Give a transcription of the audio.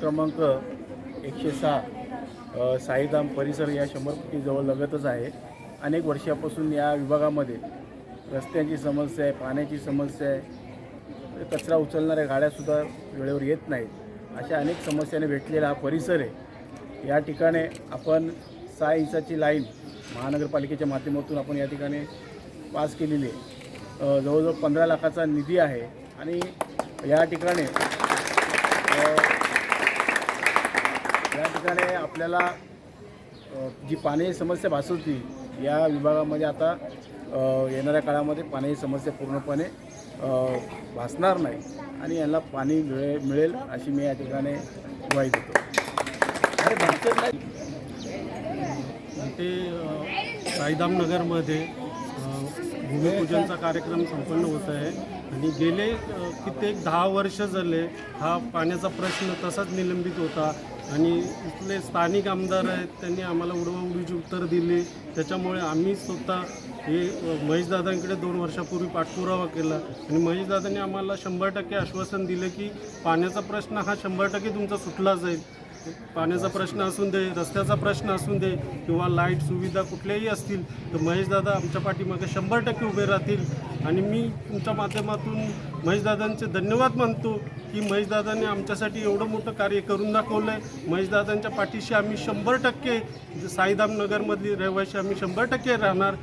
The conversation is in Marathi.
क्रमांक 106 साईधाम परिसर या 100 कोटीजवळ लगतच आहे. अनेक वर्षापासून या विभागामध्ये रस्त्यांची समस्या आहे, पाण्याची समस्या आहे, कचरा उचलणाऱ्या गाड्यासुद्धा वेळेवर येत नाहीत. अशा अनेक समस्याने भेटलेला हा परिसर आहे. या ठिकाणी आपण 6 इंचाची लाईन महानगरपालिकेच्या माध्यमातून आपण या ठिकाणी पास केलेली आहे. जवळजवळ 15 लाखाचा निधी आहे आणि या ठिकाणी आपल्याला जी पाण्याची समस्या भासवती या विभागामध्ये आता येणाऱ्या काळामध्ये पाण्याची समस्या पूर्णपणे भासणार नाही आणि यांना पाणी मिळेल अशी मी या ठिकाणी ग्वाही देतो. ते साईधाम नगरमध्ये भूमिपूजनचा कार्यक्रम संपन्न होत आहे आणि गेले कित्येक 10 वर्ष झाले हा पाण्याचा प्रश्न तसाच निलंबित होता आणि इथले स्थानिक आमदार आहेत त्यांनी आम्हाला उडवाउडीची उत्तर दिली. त्याच्यामुळे आम्ही स्वतः हे महेशदादांकडे 2 वर्षापूर्वी पाठपुरावा केला आणि महेशदादांनी आम्हाला 100% आश्वासन दिले की पाण्याचा प्रश्न हा 100% तुमचा सुटला जाईल. पाण्याचा प्रश्न असून दे, रस्त्याचा प्रश्न असून दे किंवा लाईट सुविधा कुठल्याही असतील तर महेशदादा आमच्या पाठीमागे 100% उभे राहतील. आणि मी तुमच्या माध्यमातून महेशदादांचे धन्यवाद मानतो की महेशदादांनी आमच्यासाठी एवढं मोठं कार्य करून दाखवलं आहे. महेशदादांच्या पाठीशी आम्ही 100% साईधाम नगरमधली रहिवासी आम्ही 100% राहणार